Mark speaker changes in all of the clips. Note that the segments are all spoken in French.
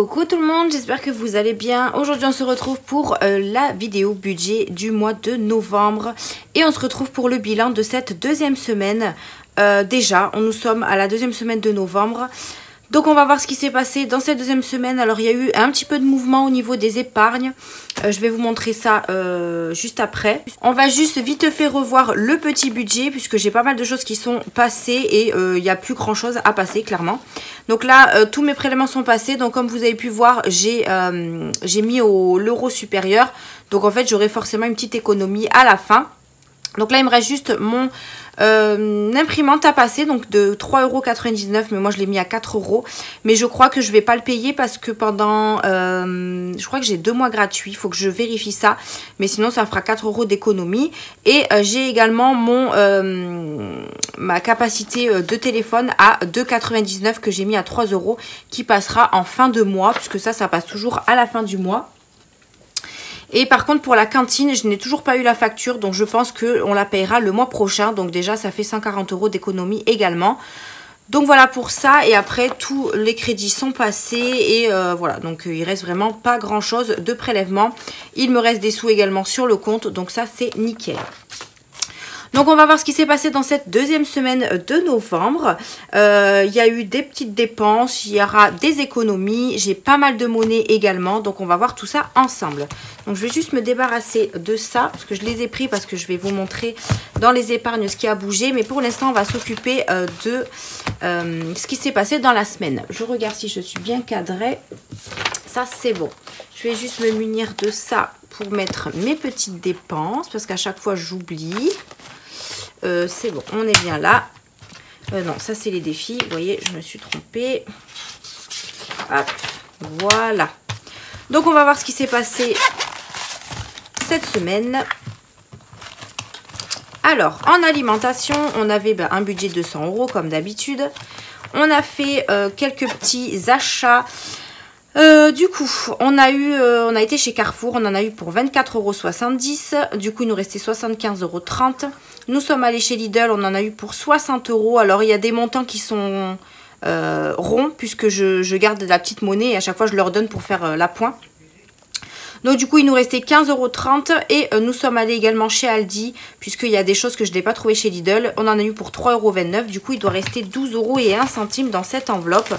Speaker 1: Coucou tout le monde, j'espère que vous allez bien. Aujourd'hui on se retrouve pour la vidéo budget du mois de novembre. Et on se retrouve pour le bilan de cette deuxième semaine. Déjà, nous sommes à la deuxième semaine de novembre. Donc on va voir ce qui s'est passé dans cette deuxième semaine. Alors il y a eu un petit peu de mouvement au niveau des épargnes. Je vais vous montrer ça juste après. On va juste vite fait revoir le petit budget puisque j'ai pas mal de choses qui sont passées et il n'y a plus grand chose à passer clairement. Donc là tous mes prélèvements sont passés. Donc comme vous avez pu voir j'ai mis l'euro supérieur. Donc en fait j'aurai forcément une petite économie à la fin. Donc là il me reste juste mon imprimante à passer, donc de 3,99 €, mais moi je l'ai mis à 4 €. Mais je crois que je vais pas le payer parce que pendant, je crois que j'ai 2 mois gratuits, il faut que je vérifie ça. Mais sinon ça me fera 4 € d'économie. Et j'ai également ma capacité de téléphone à 2,99 € que j'ai mis à 3 € qui passera en fin de mois, puisque ça passe toujours à la fin du mois. Et par contre pour la cantine, je n'ai toujours pas eu la facture, donc je pense qu'on la payera le mois prochain. Donc déjà ça fait 140 € d'économie également. Donc voilà pour ça, et après tous les crédits sont passés et voilà, donc il reste vraiment pas grand chose de prélèvement. Il me reste des sous également sur le compte, donc ça c'est nickel. Donc on va voir ce qui s'est passé dans cette deuxième semaine de novembre. Il y a eu des petites dépenses, il y aura des économies, j'ai pas mal de monnaie également. Donc on va voir tout ça ensemble. Donc je vais juste me débarrasser de ça, parce que je les ai pris, parce que je vais vous montrer dans les épargnes ce qui a bougé. Mais pour l'instant on va s'occuper de ce qui s'est passé dans la semaine. Je regarde si je suis bien cadrée. Ça c'est bon. Je vais juste me munir de ça pour mettre mes petites dépenses, parce qu'à chaque fois j'oublie. C'est bon, on est bien là. Non, ça c'est les défis. Vous voyez, je me suis trompée. Hop, voilà. Donc on va voir ce qui s'est passé cette semaine. Alors, en alimentation, on avait un budget de 100 € comme d'habitude. On a fait quelques petits achats. Du coup, on a été chez Carrefour, on en a eu pour 24,70 €. Du coup, il nous restait 75,30 €. Nous sommes allés chez Lidl, on en a eu pour 60 €. Alors, il y a des montants qui sont ronds, puisque je garde de la petite monnaie et à chaque fois, je leur donne pour faire la pointe. Donc, du coup, il nous restait 15,30 € et nous sommes allés également chez Aldi, puisqu'il y a des choses que je n'ai pas trouvées chez Lidl. On en a eu pour 3,29 €. Du coup, il doit rester 12,01 € dans cette enveloppe.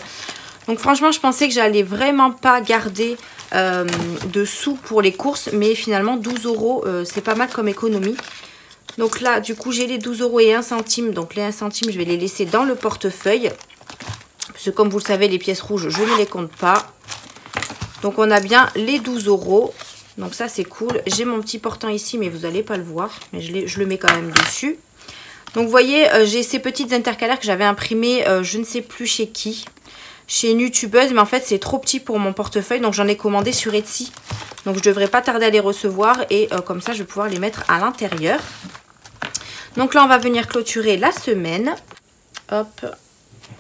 Speaker 1: Donc franchement, je pensais que j'allais vraiment pas garder de sous pour les courses. Mais finalement, 12 €, c'est pas mal comme économie. Donc là, du coup, j'ai les 12,01 €. Donc les 1 centime, je vais les laisser dans le portefeuille. Parce que comme vous le savez, les pièces rouges, je ne les compte pas. Donc on a bien les 12 €. Donc ça, c'est cool. J'ai mon petit portant ici, mais vous n'allez pas le voir. Mais je le mets quand même dessus. Donc vous voyez, j'ai ces petites intercalaires que j'avais imprimées, je ne sais plus chez qui. Chez une youtubeuse, mais en fait c'est trop petit pour mon portefeuille, donc j'en ai commandé sur Etsy. Donc je devrais pas tarder à les recevoir et comme ça je vais pouvoir les mettre à l'intérieur. Donc là on va venir clôturer la semaine. Hop.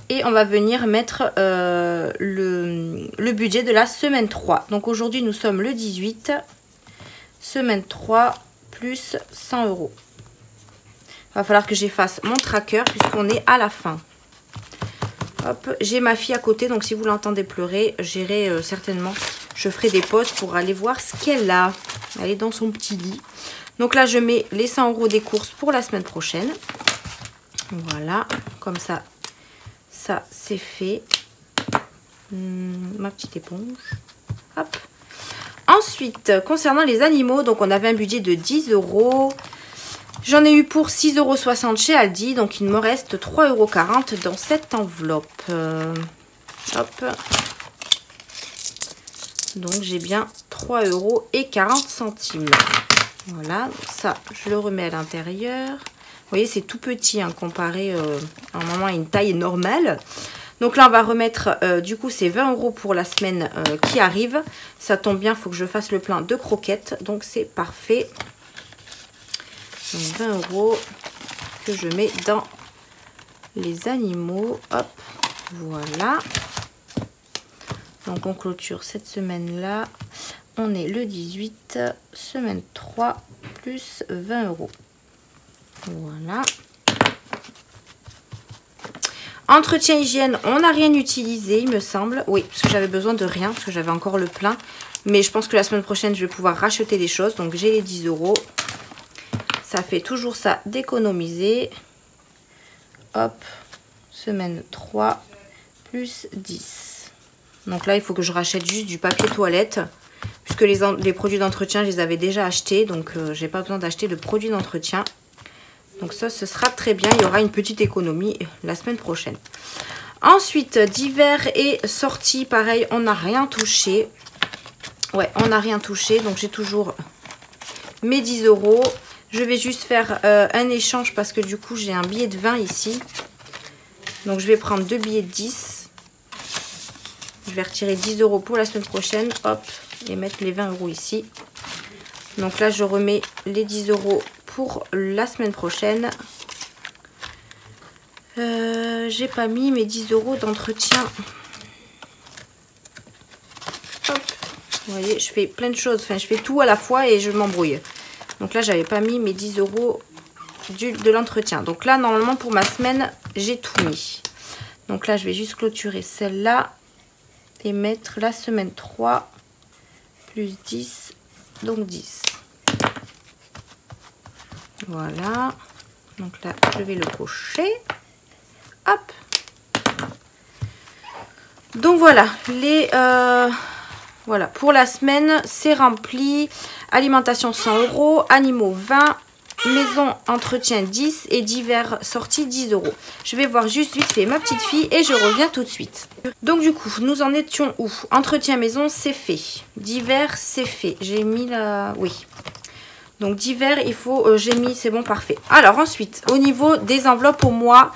Speaker 1: Et on va venir mettre le budget de la semaine 3. Donc aujourd'hui nous sommes le 18. Semaine 3 plus 100 €. Il va falloir que j'efface mon tracker puisqu'on est à la fin. Hop, j'ai ma fille à côté, donc si vous l'entendez pleurer, j'irai certainement, je ferai des pauses pour aller voir ce qu'elle a. Elle est dans son petit lit. Donc là, je mets les 100 € des courses pour la semaine prochaine. Voilà, comme ça, ça c'est fait. Ma petite éponge. Hop. Ensuite, concernant les animaux, donc on avait un budget de 10 €. J'en ai eu pour 6,60 € chez Aldi, donc il me reste 3,40 € dans cette enveloppe. Hop. Donc j'ai bien 3,40 €. Voilà, ça je le remets à l'intérieur. Vous voyez, c'est tout petit hein, comparé normalement à une taille normale. Donc là on va remettre, du coup c'est 20 € pour la semaine qui arrive. Ça tombe bien, il faut que je fasse le plein de croquettes, donc c'est parfait. Donc 20 € que je mets dans les animaux. Hop, voilà. Donc on clôture cette semaine-là. On est le 18, semaine 3, plus 20 €. Voilà. Entretien hygiène, on n'a rien utilisé, il me semble. Oui, parce que j'avais besoin de rien, parce que j'avais encore le plein. Mais je pense que la semaine prochaine, je vais pouvoir racheter des choses. Donc, j'ai les 10 €. Ça fait toujours ça d'économiser. Hop, semaine 3 plus 10. Donc là, il faut que je rachète juste du papier toilette. Puisque les produits d'entretien, je les avais déjà achetés. Donc, j'ai pas besoin d'acheter de produits d'entretien. Donc ça, ce sera très bien. Il y aura une petite économie la semaine prochaine. Ensuite, divers et sorties. Pareil, on n'a rien touché. Ouais, on n'a rien touché. Donc, j'ai toujours mes 10 €. Je vais juste faire un échange parce que du coup, j'ai un billet de 20 ici. Donc, je vais prendre 2 billets de 10. Je vais retirer 10 € pour la semaine prochaine. Hop, et mettre les 20 € ici. Donc là, je remets les 10 € pour la semaine prochaine. J'ai pas mis mes 10 € d'entretien. Hop. Vous voyez, je fais plein de choses. Enfin, je fais tout à la fois et je m'embrouille. Donc là, j'avais pas mis mes 10 € de l'entretien. Donc là, normalement, pour ma semaine, j'ai tout mis. Donc là, je vais juste clôturer celle-là et mettre la semaine 3 plus 10, donc 10. Voilà. Donc là, je vais le cocher. Hop. Donc voilà, voilà, pour la semaine, c'est rempli. Alimentation 100 €, animaux 20, maison entretien 10 et divers sorties 10 €. Je vais voir juste vite fait ma petite fille et je reviens tout de suite. Donc du coup, nous en étions où? Entretien maison, c'est fait. Divers, c'est fait. J'ai mis la... Oui. Donc divers, il faut... j'ai mis, c'est bon, parfait. Alors ensuite, au niveau des enveloppes au mois,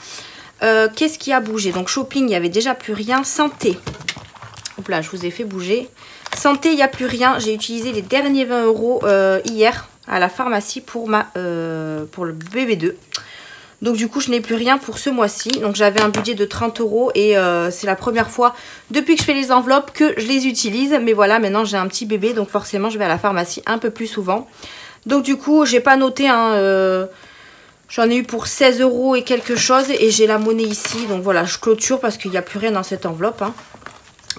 Speaker 1: qu'est-ce qui a bougé? Donc shopping, il n'y avait déjà plus rien. Santé. Hop là, je vous ai fait bouger. Santé, il n'y a plus rien. J'ai utilisé les derniers 20 € hier à la pharmacie pour le BB2. Donc du coup, je n'ai plus rien pour ce mois-ci. Donc j'avais un budget de 30 € et c'est la première fois depuis que je fais les enveloppes que je les utilise. Mais voilà, maintenant j'ai un petit bébé, donc forcément je vais à la pharmacie un peu plus souvent. Donc du coup, j'ai pas noté, hein, j'en ai eu pour 16 € et quelque chose et j'ai la monnaie ici. Donc voilà, je clôture parce qu'il n'y a plus rien dans cette enveloppe, hein.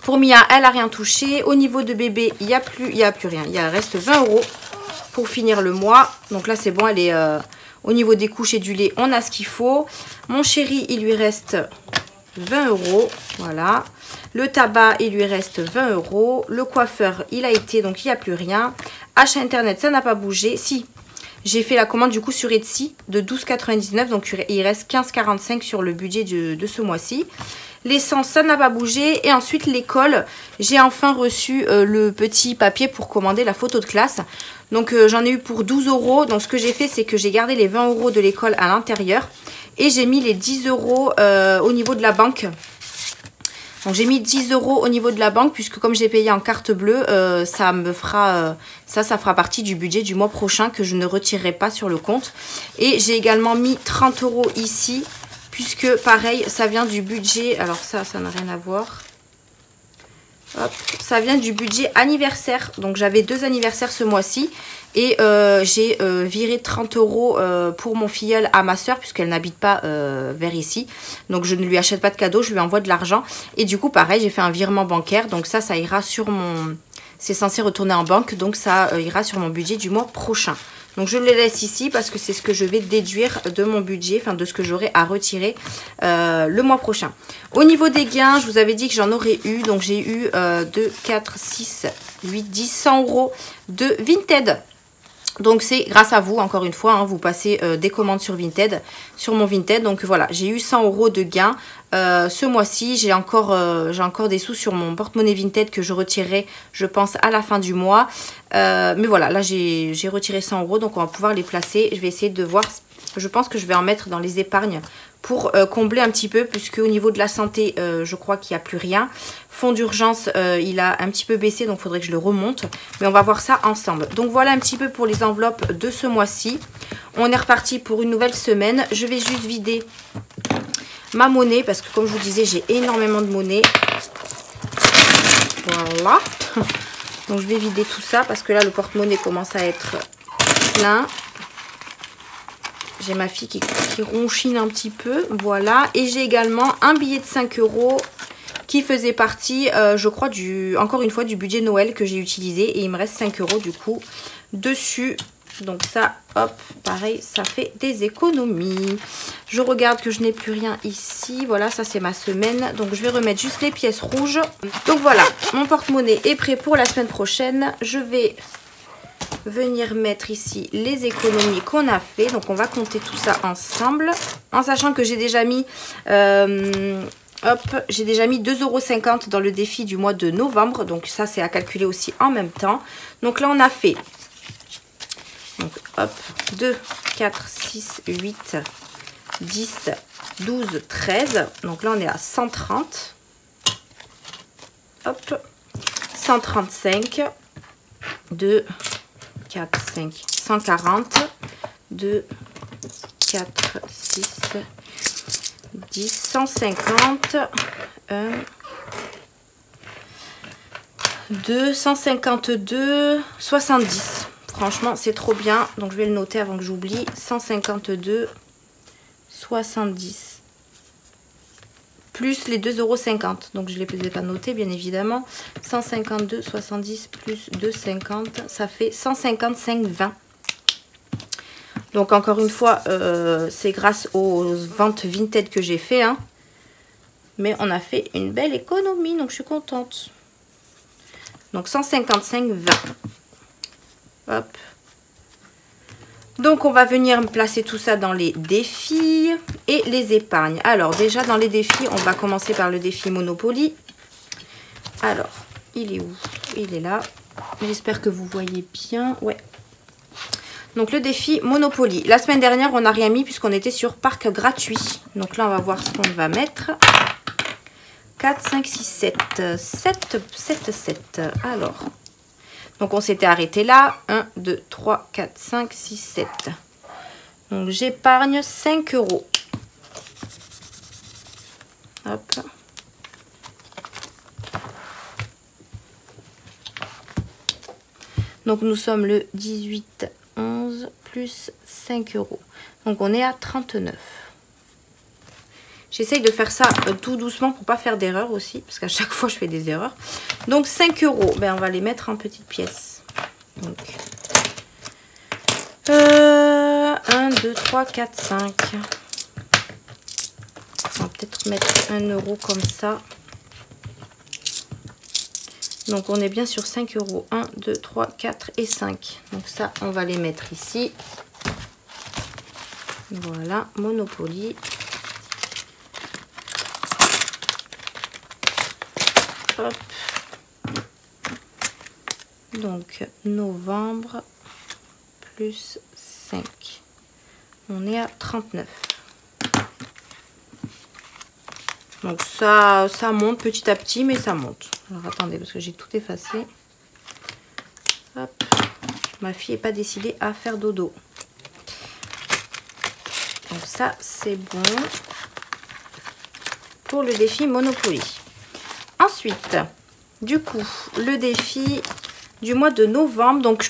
Speaker 1: Pour Mia, elle n'a rien touché. Au niveau de bébé, il n'y a plus rien. Il reste 20 € pour finir le mois. Donc là, c'est bon, elle est au niveau des couches et du lait, on a ce qu'il faut. Mon chéri, il lui reste 20 €. Voilà. Le tabac, il lui reste 20 €. Le coiffeur, il a été, donc il n'y a plus rien. Achat internet, ça n'a pas bougé. Si, j'ai fait la commande du coup sur Etsy de 12,99 €. Donc il reste 15,45 € sur le budget de ce mois-ci. L'essence, ça n'a pas bougé. Et ensuite, l'école, j'ai enfin reçu le petit papier pour commander la photo de classe. Donc, j'en ai eu pour 12 €. Donc, ce que j'ai fait, c'est que j'ai gardé les 20 € de l'école à l'intérieur. Et j'ai mis les 10 € au niveau de la banque. Donc, j'ai mis 10 € au niveau de la banque, puisque comme j'ai payé en carte bleue, ça me fera, ça fera partie du budget du mois prochain que je ne retirerai pas sur le compte. Et j'ai également mis 30 € ici. Puisque pareil, ça vient du budget, alors ça n'a rien à voir. Hop, ça vient du budget anniversaire. Donc j'avais 2 anniversaires ce mois-ci. Et j'ai viré 30 € pour mon filleul à ma soeur, puisqu'elle n'habite pas vers ici. Donc je ne lui achète pas de cadeau, je lui envoie de l'argent. Et du coup pareil, j'ai fait un virement bancaire. Donc ça ira sur mon... C'est censé retourner en banque, donc ça ira sur mon budget du mois prochain. Donc je le laisse ici parce que c'est ce que je vais déduire de mon budget, enfin de ce que j'aurai à retirer le mois prochain. Au niveau des gains, je vous avais dit que j'en aurais eu. Donc j'ai eu 2, 4, 6, 8, 10, 100 € de Vinted. Donc c'est grâce à vous, encore une fois, hein, vous passez des commandes sur Vinted, sur mon Vinted. Donc voilà, j'ai eu 100 € de gains ce mois-ci. J'ai encore des sous sur mon porte-monnaie Vinted que je retirerai, je pense, à la fin du mois. Mais voilà, là j'ai retiré 100 €, donc on va pouvoir les placer. Je vais essayer de voir, je pense que je vais en mettre dans les épargnes pour combler un petit peu, puisque au niveau de la santé, je crois qu'il n'y a plus rien. Fonds d'urgence, il a un petit peu baissé, donc il faudrait que je le remonte. Mais on va voir ça ensemble. Donc voilà un petit peu pour les enveloppes de ce mois-ci. On est reparti pour une nouvelle semaine. Je vais juste vider ma monnaie, parce que comme je vous disais, j'ai énormément de monnaie. Voilà. Donc je vais vider tout ça, parce que là, le porte-monnaie commence à être plein. J'ai ma fille qui ronchine un petit peu. Voilà. Et j'ai également un billet de 5 € qui faisait partie, je crois, encore une fois, du budget Noël que j'ai utilisé. Et il me reste 5 € du coup dessus. Donc ça, hop, pareil, ça fait des économies. Je regarde que je n'ai plus rien ici. Voilà, ça c'est ma semaine. Donc je vais remettre juste les pièces rouges. Donc voilà, mon porte-monnaie est prêt pour la semaine prochaine. Je vais venir mettre ici les économies qu'on a fait. Donc on va compter tout ça ensemble. En sachant que j'ai déjà mis... j'ai déjà mis 2,50 € dans le défi du mois de novembre. Donc ça c'est à calculer aussi en même temps. Donc là on a fait... Donc hop, 2, 4, 6, 8, 10, 12, 13. Donc là on est à 130. Hop, 135. 2, 4, 5, 140. 2, 4, 6, 10, 150. 1, 2, 152, 70. Franchement, c'est trop bien. Donc, je vais le noter avant que j'oublie. 152, 70. Plus les 2,50 €. Donc, je ne les ai pas notés, bien évidemment. 152, 70 plus 2,50. Ça fait 155,20. Donc, encore une fois, c'est grâce aux ventes Vinted que j'ai fait. Hein. Mais on a fait une belle économie. Donc, je suis contente. Donc, 155,20. Hop. Donc on va venir placer tout ça dans les défis et les épargnes. Alors déjà dans les défis, on va commencer par le défi Monopoly. Alors, il est où? Il est là. J'espère que vous voyez bien. Ouais. Donc le défi Monopoly. La semaine dernière, on n'a rien mis puisqu'on était sur parc gratuit. Donc là, on va voir ce qu'on va mettre. 4, 5, 6, 7. 7, 7, 7. Alors... Donc, on s'était arrêté là. 1, 2, 3, 4, 5, 6, 7. Donc, j'épargne 5 €. Hop. Donc, nous sommes le 18, 11 plus 5 €. Donc, on est à 39. J'essaye de faire ça tout doucement pour pas faire d'erreur aussi. Parce qu'à chaque fois, je fais des erreurs. Donc, 5 €. Ben, on va les mettre en petites pièces. Donc, 1, 2, 3, 4, 5. On va peut-être mettre 1 € comme ça. Donc, on est bien sur 5 €. 1, 2, 3, 4 et 5. Donc, ça, on va les mettre ici. Voilà, Monopoly. Hop. Donc, novembre plus 5. On est à 39. Donc, ça monte petit à petit, mais ça monte. Alors, attendez, parce que j'ai tout effacé. Hop. Ma fille n'est pas décidée à faire dodo. Donc, ça, c'est bon pour le défi Monopoly. Ensuite, du coup, le défi du mois de novembre. Donc,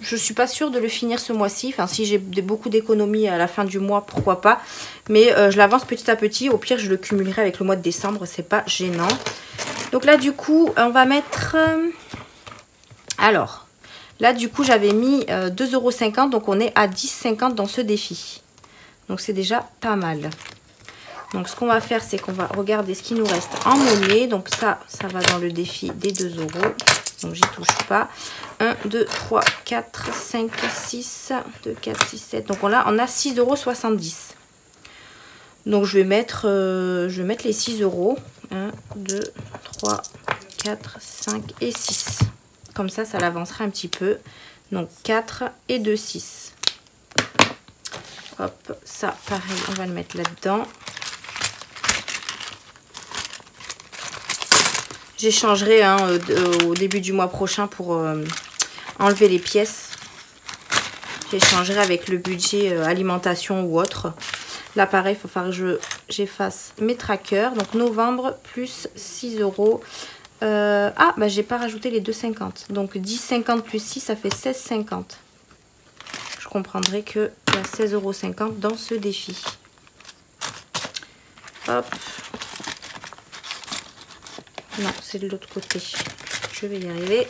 Speaker 1: je suis pas sûre de le finir ce mois-ci. Enfin, si j'ai beaucoup d'économies à la fin du mois, pourquoi pas. Mais je l'avance petit à petit. Au pire, je le cumulerai avec le mois de décembre. C'est pas gênant. Donc là, du coup, on va mettre... Alors, là, du coup, j'avais mis 2,50 €. Donc, on est à 10,50 € dans ce défi. Donc, c'est déjà pas mal. Donc, ce qu'on va faire, c'est qu'on va regarder ce qui nous reste en monnaie. Donc, ça va dans le défi des 2 €. Donc, j'y touche pas. 1, 2, 3, 4, 5, 6, 2, 4, 6, 7. Donc, là, on a 6,70 €. Donc, je vais mettre les 6 €. 1, 2, 3, 4, 5 et 6. Comme ça, ça l'avancera un petit peu. Donc, 4 et 2, 6. Hop, ça, pareil, on va le mettre là-dedans. J'échangerai au début du mois prochain pour enlever les pièces. J'échangerai avec le budget alimentation ou autre. Là, pareil, il faut faire que j'efface mes trackers. Donc, novembre plus 6 €. Bah, j'ai pas rajouté les 2,50. Donc, 10,50 plus 6, ça fait 16,50. Je comprendrez qu'il y a 16,50 € dans ce défi. Hop. Non, c'est de l'autre côté. Je vais y arriver.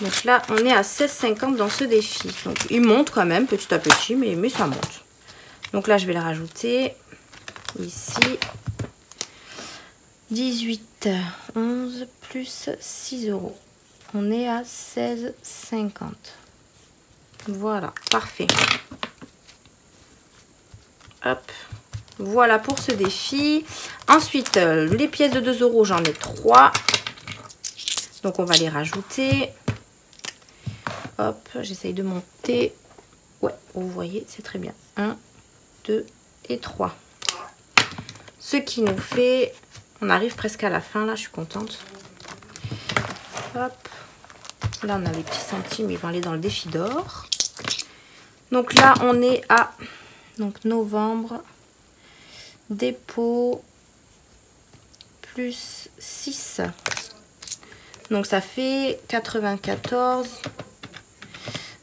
Speaker 1: Donc là, on est à 16,50 € dans ce défi. Donc il monte quand même petit à petit, mais ça monte. Donc là, je vais le rajouter ici. 18, 11 plus 6 €. On est à 16,50 €. Voilà, parfait. Hop. Voilà pour ce défi. Ensuite, les pièces de 2 €, j'en ai 3. Donc on va les rajouter. Hop, j'essaye de monter. Ouais, vous voyez, c'est très bien. 1, 2 et 3. Ce qui nous fait... On arrive presque à la fin, là, je suis contente. Hop. Là, on a les petits centimes, ils vont aller dans le défi d'or. Donc là, on est à novembre. Dépôt plus 6. Donc ça fait 94.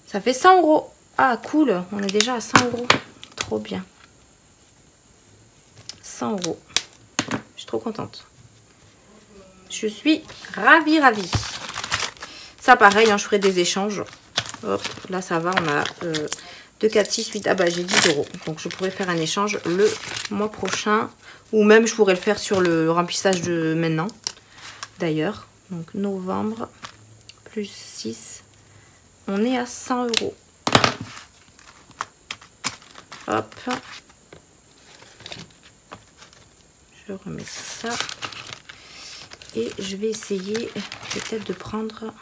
Speaker 1: Ça fait 100 €. Ah, cool. On est déjà à 100 €. Trop bien. 100 €. Je suis trop contente. Je suis ravie. Ça, pareil, hein, je ferai des échanges. Hop, là, ça va. On a 2, 4, 6, 8. Ah, bah, j'ai 10 €. Donc, je pourrais faire un échange le mois prochain. Ou même, je pourrais le faire sur le remplissage de maintenant. D'ailleurs. Donc, novembre plus 6. On est à 100 €. Hop. Je remets ça. Et je vais essayer peut-être de prendre...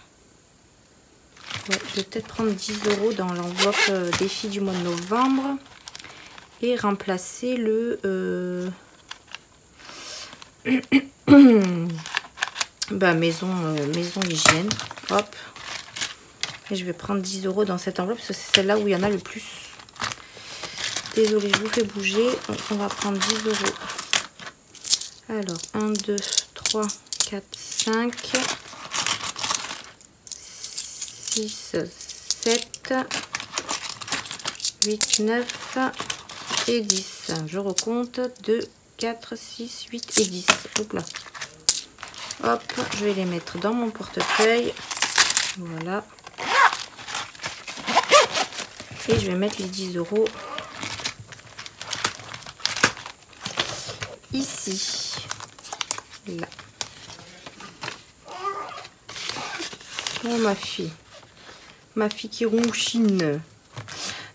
Speaker 1: Ouais, je vais peut-être prendre 10 € dans l'enveloppe défi du mois de novembre. Et remplacer le... bah, maison hygiène. Hop. Et je vais prendre 10 € dans cette enveloppe parce que c'est celle-là où il y en a le plus. Désolée, je vous fais bouger. Donc, on va prendre 10 €. Alors, 1, 2, 3, 4, 5, 6, 7, 8, 9 et 10. Je recompte 2, 4, 6, 8 et 10. Hop là. Hop, je vais les mettre dans mon portefeuille. Voilà. Et je vais mettre les 10 € ici. Là. Oh, ma fille qui ronchine.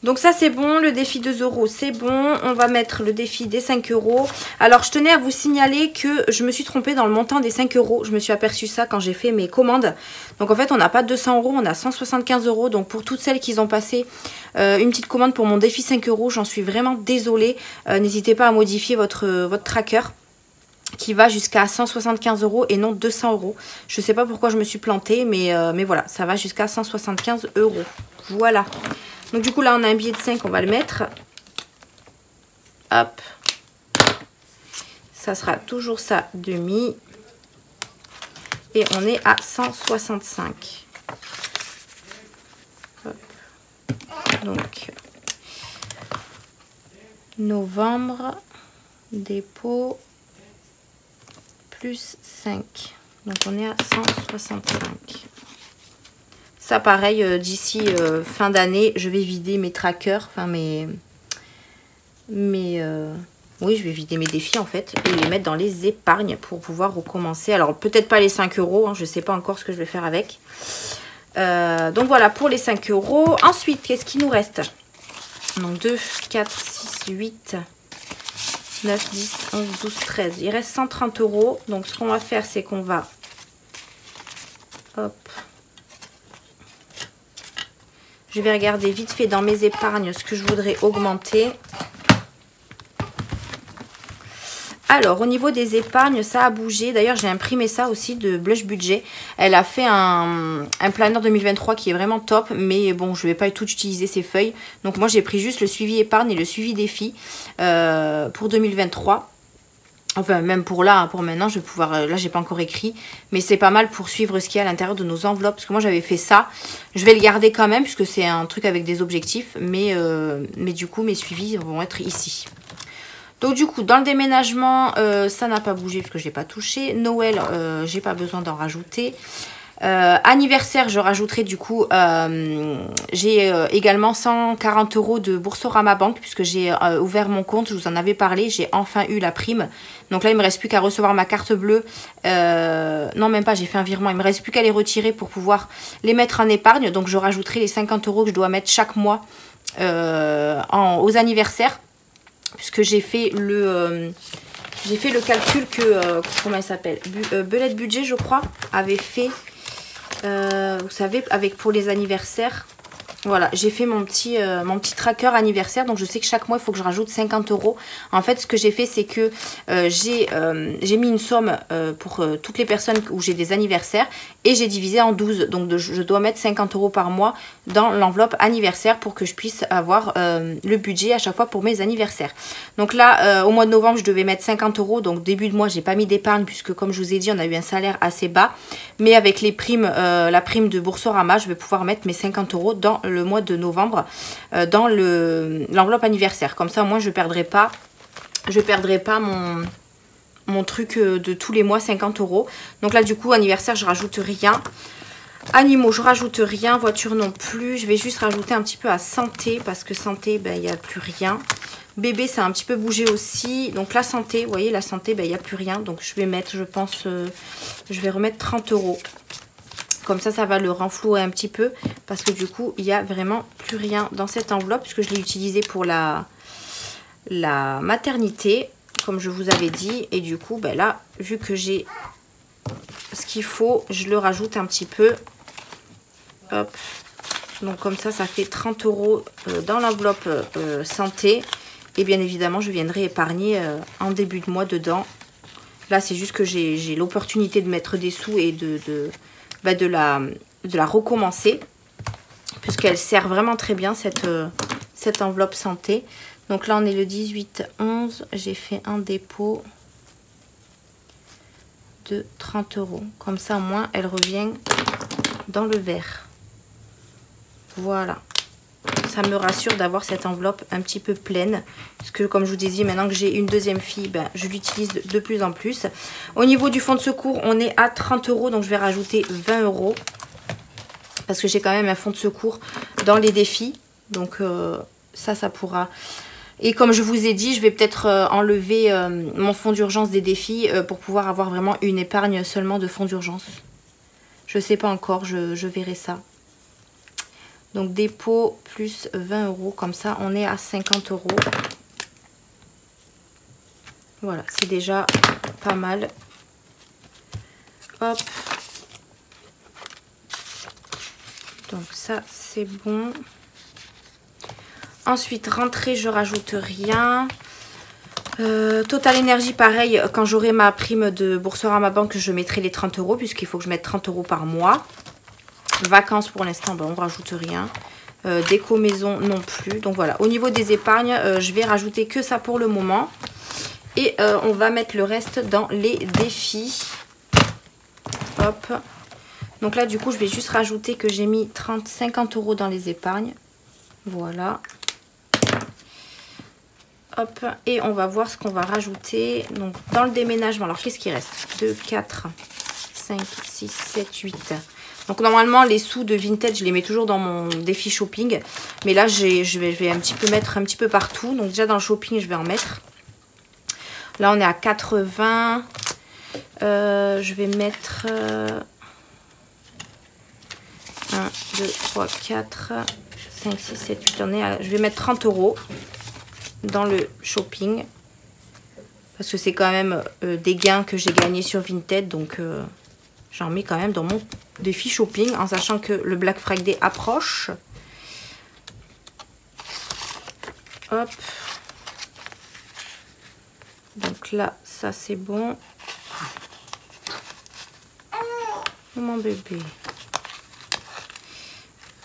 Speaker 1: Donc ça c'est bon, le défi 2 € c'est bon. On va mettre le défi des 5 €. Alors je tenais à vous signaler que je me suis trompée dans le montant des 5 €. Je me suis aperçue ça quand j'ai fait mes commandes. Donc en fait on n'a pas 200 €, on a 175 €. Donc pour toutes celles qui ont passé une petite commande pour mon défi 5 €, j'en suis vraiment désolée. N'hésitez pas à modifier votre tracker, qui va jusqu'à 175 € et non 200 €. Je sais pas pourquoi je me suis plantée, mais voilà, ça va jusqu'à 175 €. Voilà. Donc du coup là on a un billet de 5, on va le mettre. Hop. Ça sera toujours ça, demi. Et on est à 165. Hop. Donc novembre, dépôt plus 5. Donc on est à 165. Ça pareil, d'ici fin d'année, je vais vider mes trackers, enfin oui, je vais vider mes défis en fait et les mettre dans les épargnes pour pouvoir recommencer. Alors peut-être pas les 5 €, hein, je sais pas encore ce que je vais faire avec. Donc voilà pour les 5 €. Ensuite, qu'est-ce qui nous reste? Donc 2, 4, 6, 8, 9, 10, 11, 12, 13. Il reste 130 €. Donc ce qu'on va faire, c'est qu'on va... Hop. Je vais regarder vite fait dans mes épargnes ce que je voudrais augmenter. Alors, au niveau des épargnes, ça a bougé. D'ailleurs, j'ai imprimé ça aussi de Blush Budget. Elle a fait un planner 2023 qui est vraiment top. Mais bon, je ne vais pas tout utiliser ces feuilles. Donc, moi, j'ai pris juste le suivi épargne et le suivi défi pour 2023. Enfin, même pour là, pour maintenant, je vais pouvoir... Là, j'ai pas encore écrit. Mais c'est pas mal pour suivre ce qu'il y a à l'intérieur de nos enveloppes. Parce que moi, j'avais fait ça. Je vais le garder quand même, puisque c'est un truc avec des objectifs. Mais du coup, mes suivis vont être ici. Donc, du coup, dans le déménagement, ça n'a pas bougé, parce que je l'ai pas touché. Noël, j'ai pas besoin d'en rajouter. Anniversaire, je rajouterai du coup, j'ai également 140 € de Boursorama Banque puisque j'ai ouvert mon compte, je vous en avais parlé, j'ai enfin eu la prime. Donc là, il me reste plus qu'à recevoir ma carte bleue. Non, même pas, j'ai fait un virement. Il me reste plus qu'à les retirer pour pouvoir les mettre en épargne. Donc je rajouterai les 50 € que je dois mettre chaque mois aux anniversaires puisque j'ai fait le calcul que, comment elle s'appelle, Belette Budget, je crois, avait fait... vous savez, avec pour les anniversaires, voilà, j'ai fait mon petit tracker anniversaire. Donc je sais que chaque mois il faut que je rajoute 50 €. En fait, ce que j'ai fait, c'est que j'ai mis une somme pour toutes les personnes où j'ai des anniversaires et j'ai divisé en 12. Donc je dois mettre 50 € par mois dans l'enveloppe anniversaire pour que je puisse avoir le budget à chaque fois pour mes anniversaires. Donc là, au mois de novembre, je devais mettre 50 €. Donc début de mois, j'ai pas mis d'épargne puisque comme je vous ai dit, on a eu un salaire assez bas. Mais avec les primes, la prime de Boursorama, je vais pouvoir mettre mes 50 € dans le mois de novembre dans l'enveloppe anniversaire. Comme ça, moi, je perdrai pas mon truc de tous les mois, 50 €. Donc là, du coup, anniversaire, je rajoute rien. Animaux, je rajoute rien. Voiture non plus. Je vais juste rajouter un petit peu à santé parce que santé, ben, il n'y a plus rien. Bébé, ça a un petit peu bougé aussi. Donc la santé, vous voyez, la santé, ben, il n'y a plus rien. Donc je vais mettre, je pense, je vais remettre 30 €. Comme ça, ça va le renflouer un petit peu. Parce que du coup, il n'y a vraiment plus rien dans cette enveloppe. Puisque je l'ai utilisé pour la maternité. Comme je vous avais dit. Et du coup, ben là, vu que j'ai ce qu'il faut, je le rajoute un petit peu. Hop. Donc comme ça, ça fait 30 € dans l'enveloppe santé. Et bien évidemment, je viendrai épargner en début de mois dedans. Là, c'est juste que j'ai l'opportunité de mettre des sous et de la recommencer. Puisqu'elle sert vraiment très bien, cette enveloppe santé. Donc là, on est le 18/11. J'ai fait un dépôt de 30 €. Comme ça, au moins, elle revient dans le vert. Voilà. Ça me rassure d'avoir cette enveloppe un petit peu pleine. Parce que comme je vous disais, maintenant que j'ai une deuxième fille, ben, je l'utilise de plus en plus. Au niveau du fonds de secours, on est à 30 €. Donc je vais rajouter 20 €. Parce que j'ai quand même un fonds de secours dans les défis. Donc ça pourra... Et comme je vous ai dit, je vais peut-être enlever mon fonds d'urgence des défis pour pouvoir avoir vraiment une épargne seulement de fonds d'urgence. Je ne sais pas encore, je verrai ça. Donc dépôt plus 20 €, comme ça on est à 50 €. Voilà, c'est déjà pas mal. Hop. Donc ça c'est bon. Ensuite, rentrée, je rajoute rien. Total Énergie, pareil, quand j'aurai ma prime de Boursorama Banque, je mettrai les 30 €, puisqu'il faut que je mette 30 € par mois. Vacances, pour l'instant, ben, on ne rajoute rien. Déco maison, non plus. Donc voilà, au niveau des épargnes, je vais rajouter que ça pour le moment. Et on va mettre le reste dans les défis. Hop. Donc là, du coup, je vais juste rajouter que j'ai mis 50 € dans les épargnes. Voilà. Hop, et on va voir ce qu'on va rajouter. Donc, dans le déménagement, alors qu'est-ce qui reste? 2, 4, 5, 6, 7, 8. Donc, normalement, les sous de Vinted, je les mets toujours dans mon défi shopping. Mais là, je vais un petit peu mettre un petit peu partout. Donc, déjà, dans le shopping, je vais en mettre. Là, on est à 80. Je vais mettre 1, 2, 3, 4, 5, 6, 7, 8. Je vais mettre 30 € dans le shopping parce que c'est quand même des gains que j'ai gagnés sur Vinted, donc j'en mets quand même dans mon défi shopping en sachant que le Black Friday approche. Hop, donc là ça c'est bon. Oh, mon bébé,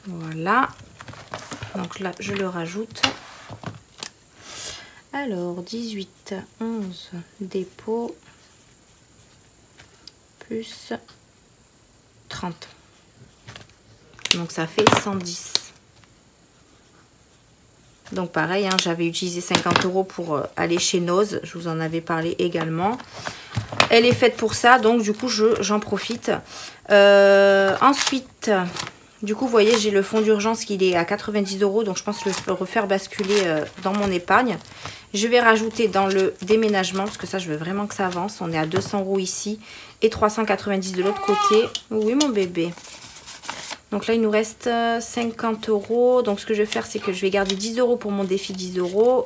Speaker 1: voilà, donc là je le rajoute. Alors, 18, 11, dépôt, plus 30. Donc, ça fait 110. Donc, pareil, hein, j'avais utilisé 50 € pour aller chez Nose. Je vous en avais parlé également. Elle est faite pour ça, donc du coup, j'en profite. Ensuite, du coup, vous voyez, j'ai le fonds d'urgence qui est à 90 €. Donc, je pense le refaire basculer dans mon épargne. Je vais rajouter dans le déménagement, parce que ça, je veux vraiment que ça avance. On est à 200 € ici et 390 de l'autre côté. Oui, mon bébé. Donc là, il nous reste 50 €. Donc, ce que je vais faire, c'est que je vais garder 10 € pour mon défi 10 €.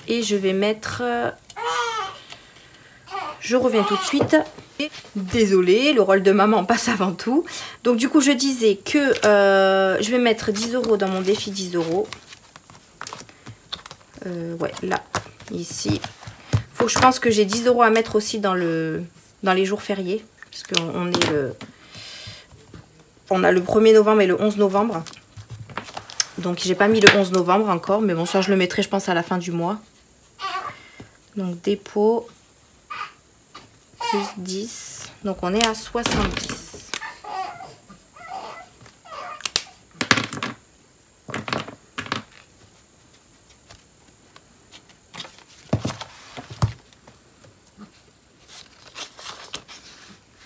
Speaker 1: Et je vais mettre... Je reviens tout de suite. Désolée, le rôle de maman passe avant tout. Donc, du coup, je disais que je vais mettre 10 € dans mon défi 10 €. Ouais, là, ici. Faut que je pense que j'ai 10 € à mettre aussi dans les jours fériés. Parce qu'on est on a le 1er novembre et le 11 novembre. Donc, j'ai pas mis le 11 novembre encore. Mais bon, ça, je le mettrai, je pense, à la fin du mois. Donc, dépôt. Plus 10. Donc, on est à 70.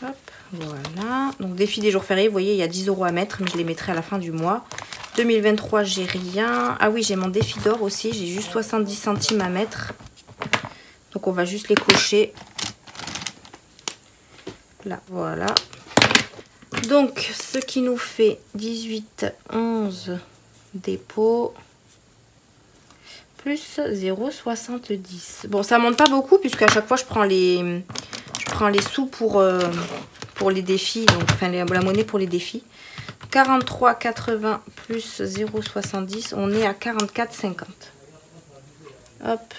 Speaker 1: Hop, voilà. Donc, défi des jours fériés, vous voyez, il y a 10 € à mettre, mais je les mettrai à la fin du mois. 2023, j'ai rien. Ah oui, j'ai mon défi d'or aussi. J'ai juste 70 centimes à mettre. Donc, on va juste les cocher. Là, voilà. Donc, ce qui nous fait 18, 11 dépôt plus 0,70. Bon, ça monte pas beaucoup puisque à chaque fois, je prends les sous pour les défis. Donc, enfin, la monnaie pour les défis. 43,80 plus 0,70. On est à 44,50. Hop,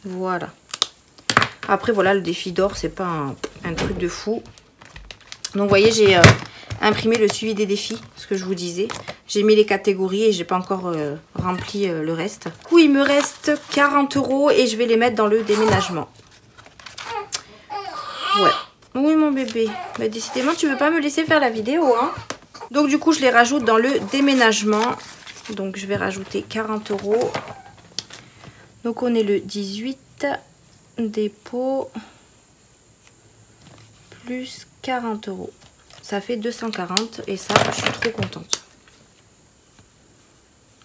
Speaker 1: voilà. Après, voilà, le défi d'or, c'est pas un truc de fou. Donc, vous voyez, j'ai imprimé le suivi des défis, ce que je vous disais. J'ai mis les catégories et j'ai pas encore rempli le reste. Du coup, il me reste 40 € et je vais les mettre dans le déménagement. Ouais. Oui, mon bébé. Bah, décidément, tu veux pas me laisser faire la vidéo, hein? Donc, du coup, je les rajoute dans le déménagement. Donc, je vais rajouter 40 €. Donc, on est le 18 dépôt plus 40 €. Ça fait 240 et ça, je suis trop contente.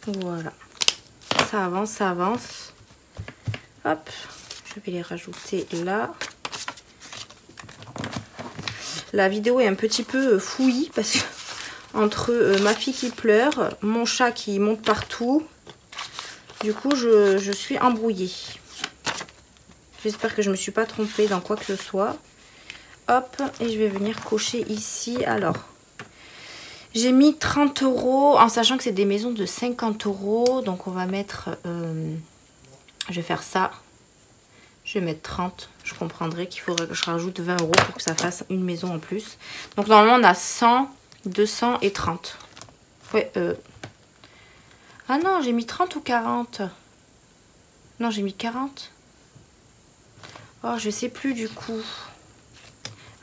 Speaker 1: Voilà. Ça avance, ça avance. Hop, je vais les rajouter là. La vidéo est un petit peu fouillie parce que entre ma fille qui pleure, mon chat qui monte partout, du coup, je suis embrouillée. J'espère que je ne me suis pas trompée dans quoi que ce soit. Hop, et je vais venir cocher ici. Alors, j'ai mis 30 € en sachant que c'est des maisons de 50 €. Donc, on va mettre... je vais faire ça. Je vais mettre 30. Je comprendrai qu'il faudrait que je rajoute 20 € pour que ça fasse une maison en plus. Donc, normalement, on a 100, 200 et 30. Ouais, ah non, j'ai mis 30 ou 40? Non, j'ai mis 40. Oh, je sais plus du coup.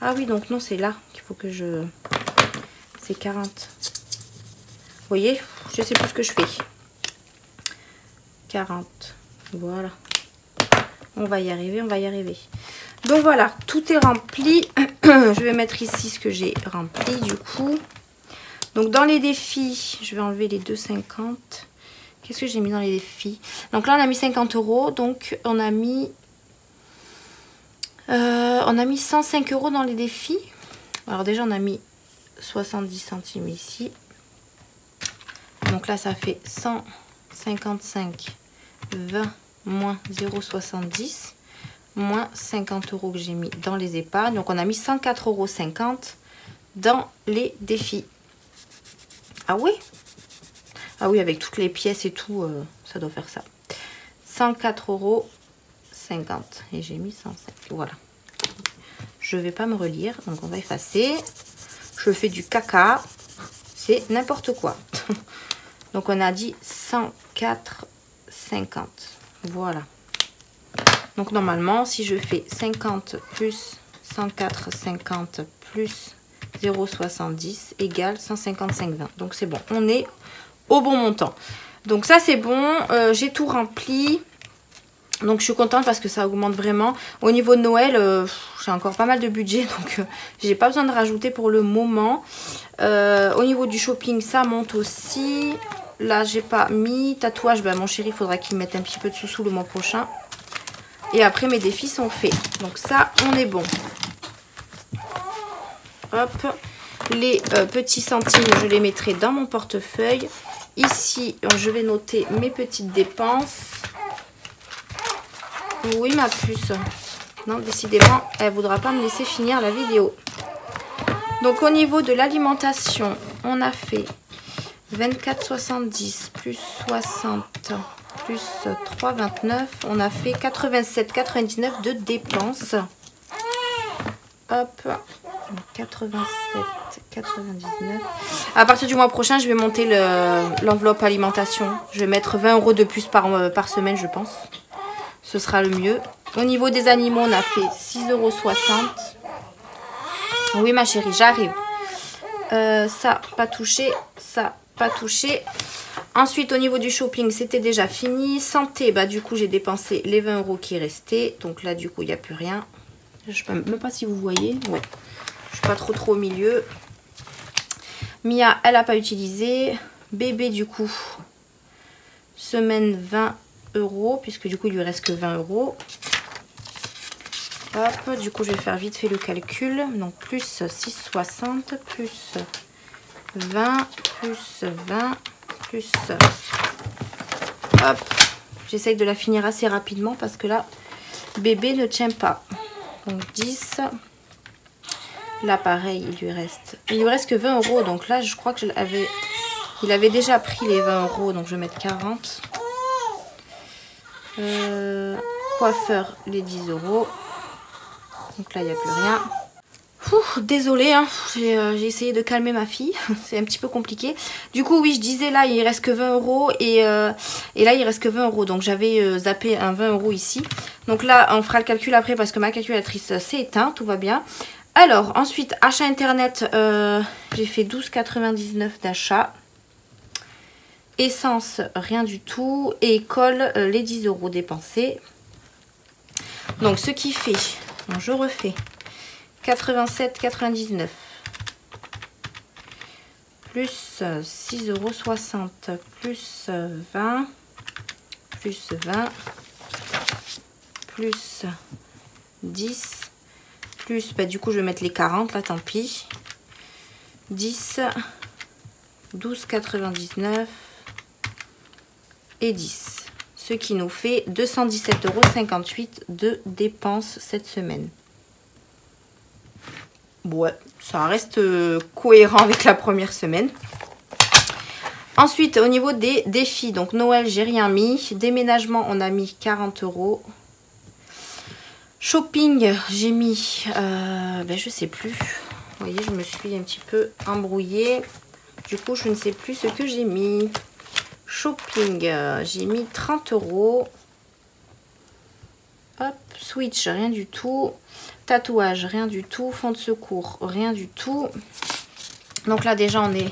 Speaker 1: Ah oui, donc non, c'est là qu'il faut que je... C'est 40. Vous voyez, je sais plus ce que je fais. 40. Voilà. On va y arriver, on va y arriver. Donc voilà, tout est rempli. Je vais mettre ici ce que j'ai rempli du coup. Donc dans les défis, je vais enlever les 2,50. Qu'est-ce que j'ai mis dans les défis? Donc là, on a mis 50 €. Donc on a mis 105 € dans les défis. Alors déjà, on a mis 70 centimes ici. Donc là, ça fait 155, 20, moins 0,70, moins 50 € que j'ai mis dans les épargnes. Donc on a mis 104,50 € dans les défis. Ah oui? Ah oui, avec toutes les pièces et tout, ça doit faire ça. 104,50 €. Et j'ai mis 105. Voilà. Je vais pas me relire, donc on va effacer. Je fais du caca. C'est n'importe quoi. Donc on a dit 104,50. Voilà. Donc normalement, si je fais 50 plus 104,50 plus 0,70 égale 155,20. Donc c'est bon, on est au bon montant. Donc ça c'est bon, j'ai tout rempli. Donc je suis contente parce que ça augmente vraiment. Au niveau de Noël, j'ai encore pas mal de budget, donc j'ai pas besoin de rajouter pour le moment. Au niveau du shopping, ça monte aussi. Là j'ai pas mis. Tatouage, ben, mon chéri, il faudra qu'il mette un petit peu de sous le mois prochain. Et après mes défis sont faits. Donc ça, on est bon. Hop. Les petits centimes, je les mettrai dans mon portefeuille. Ici, je vais noter mes petites dépenses. Oui, ma puce. Non, décidément, elle ne voudra pas me laisser finir la vidéo. Donc, au niveau de l'alimentation, on a fait 24,70 plus 60 plus 3,29. On a fait 87,99 de dépenses. Hop, 87,99. À partir du mois prochain, je vais monter l'enveloppe alimentation. Je vais mettre 20 € de plus par semaine, je pense. Ce sera le mieux. Au niveau des animaux, on a fait 6,60 €. Oui, ma chérie, j'arrive. Ça, pas touché. Ça, pas touché. Ensuite, au niveau du shopping, c'était déjà fini. Santé, bah du coup, j'ai dépensé les 20 € qui restaient. Donc là, du coup, il n'y a plus rien. Je ne sais même pas si vous voyez. Ouais. Je suis pas trop au milieu. Mia, elle n'a pas utilisé. Bébé, du coup, semaine 20 €, puisque du coup, il lui reste que 20 €. Hop, du coup, je vais faire vite fait le calcul. Donc, plus 6,60, plus 20, plus 20, plus... Hop, j'essaye de la finir assez rapidement parce que là, bébé ne tient pas. Donc, 10. Là, pareil, il lui reste que 20 €. Donc là, je crois que il avait déjà pris les 20 €. Donc, je vais mettre 40. Coiffeur, les 10 €. Donc là, il n'y a plus rien. Désolée, hein, j'ai essayé de calmer ma fille. C'est un petit peu compliqué. Du coup, oui, je disais là, il reste que 20 € et là, il reste que 20 €. Donc, j'avais zappé un 20 € ici. Donc là, on fera le calcul après parce que ma calculatrice s'est éteinte. Tout va bien. Alors, ensuite, achat internet, j'ai fait 12,99 d'achat. Essence, rien du tout. Et école, les 10 € dépensés. Donc, ce qui fait, bon, je refais, 87,99 plus 6,60 € plus 20 plus 20 plus 10 plus, bah, du coup je vais mettre les 40 là, tant pis, 10, 12,99 et 10, ce qui nous fait 217,58 € de dépenses cette semaine. Ouais, ça reste cohérent avec la première semaine. Ensuite, au niveau des défis, donc Noël, j'ai rien mis. Déménagement, on a mis 40 €. Shopping, j'ai mis, ben, je sais plus. Vous voyez, je me suis un petit peu embrouillée. Du coup, je ne sais plus ce que j'ai mis. Shopping, j'ai mis 30 €. Hop, Switch, rien du tout. Tatouage, rien du tout. Fond de secours, rien du tout. Donc là, déjà, on est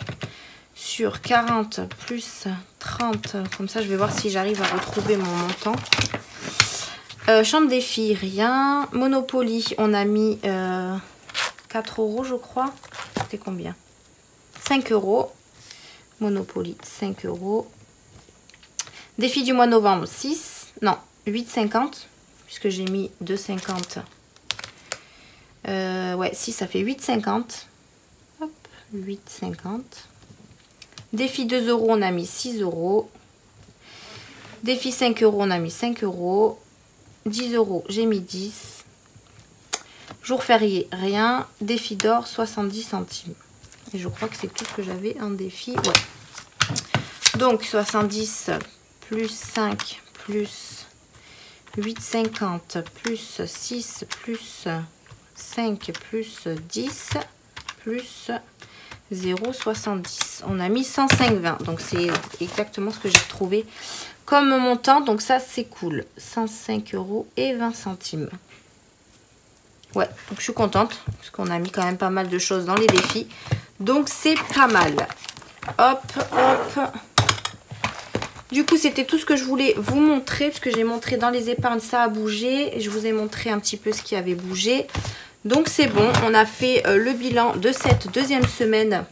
Speaker 1: sur 40 plus 30. Comme ça, je vais voir si j'arrive à retrouver mon montant. Chambre des filles, rien. Monopoly, on a mis 4 €, je crois. C'était combien? 5 €. Monopoly, 5 €. Défi du mois de novembre, 6. Non, 8,50. Puisque j'ai mis 2,50. Ouais, si, ça fait 8,50. Hop, 8,50. Défi 2 €, on a mis 6 €. Défi 5 €, on a mis 5 €. 10 €, j'ai mis 10. Jour férié, rien. Défi d'or, 70 centimes. Et je crois que c'est tout ce que j'avais en défi. Ouais. Donc, 70 plus 5 plus 8,50 plus 6 plus 5 plus 10 plus 0,70. On a mis 105,20. Donc c'est exactement ce que j'ai retrouvé comme montant. Donc ça c'est cool. 105,20 €. Ouais, donc je suis contente. Parce qu'on a mis quand même pas mal de choses dans les défis. Donc c'est pas mal. Hop, hop. Du coup, c'était tout ce que je voulais vous montrer. Parce que j'ai montré dans les épargnes, ça a bougé. Et je vous ai montré un petit peu ce qui avait bougé. Donc c'est bon, on a fait le bilan de cette deuxième semaine.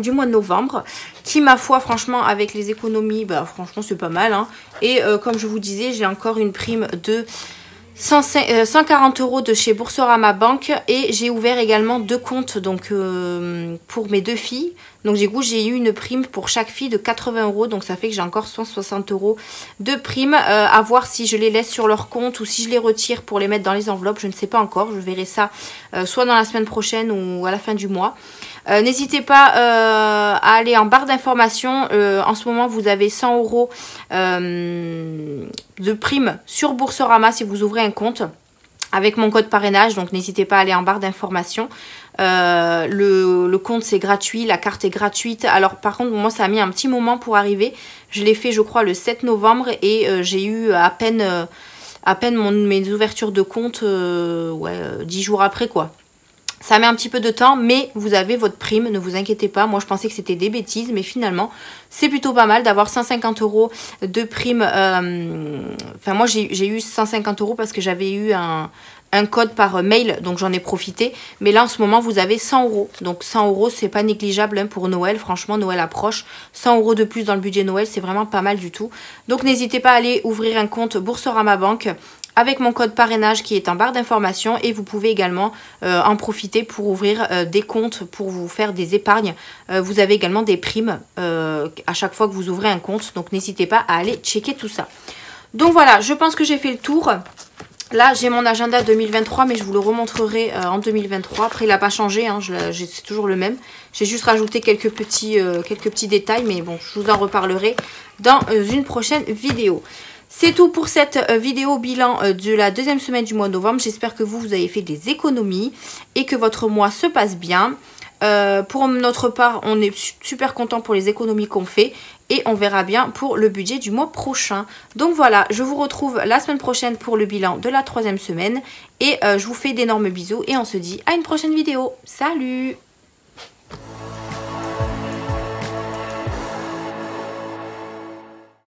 Speaker 1: Du mois de novembre. Qui, ma foi, franchement, avec les économies, bah franchement, c'est pas mal. Hein. Et comme je vous disais, j'ai encore une prime de 140 € de chez Boursorama Banque. Et j'ai ouvert également 2 comptes donc, pour mes 2 filles. Donc du coup, j'ai eu une prime pour chaque fille de 80 €. Donc ça fait que j'ai encore 160 € de prime. À voir si je les laisse sur leur compte ou si je les retire pour les mettre dans les enveloppes. Je ne sais pas encore. Je verrai ça soit dans la semaine prochaine ou à la fin du mois. N'hésitez pas à aller en barre d'informations. En ce moment, vous avez 100 € de prime sur Boursorama si vous ouvrez un compte avec mon code parrainage. Donc n'hésitez pas à aller en barre d'informations. Le compte c'est gratuit, la carte est gratuite. Alors par contre moi ça a mis un petit moment pour arriver. Je l'ai fait je crois le 7 novembre et j'ai eu à peine mes ouvertures de compte 10 jours après quoi. Ça met un petit peu de temps, mais vous avez votre prime, ne vous inquiétez pas. Moi, je pensais que c'était des bêtises, mais finalement, c'est plutôt pas mal d'avoir 150 € de prime. Enfin, moi, j'ai eu 150 € parce que j'avais eu un code par mail, donc j'en ai profité. Mais là, en ce moment, vous avez 100 €. Donc 100 €, c'est pas négligeable hein, pour Noël. Franchement, Noël approche. 100 € de plus dans le budget Noël, c'est vraiment pas mal du tout. Donc n'hésitez pas à aller ouvrir un compte Boursorama Banque avec mon code parrainage qui est en barre d'informations et vous pouvez également en profiter pour ouvrir des comptes pour vous faire des épargnes. Vous avez également des primes à chaque fois que vous ouvrez un compte, donc n'hésitez pas à aller checker tout ça. Donc voilà, je pense que j'ai fait le tour. Là, j'ai mon agenda 2023, mais je vous le remontrerai en 2023. Après, il n'a pas changé, hein, c'est toujours le même. J'ai juste rajouté quelques petits détails, mais bon, je vous en reparlerai dans une prochaine vidéo. C'est tout pour cette vidéo bilan de la deuxième semaine du mois de novembre. J'espère que vous avez fait des économies et que votre mois se passe bien. Pour notre part, on est super content pour les économies qu'on fait et on verra bien pour le budget du mois prochain. Donc voilà, je vous retrouve la semaine prochaine pour le bilan de la troisième semaine et je vous fais d'énormes bisous et on se dit à une prochaine vidéo. Salut!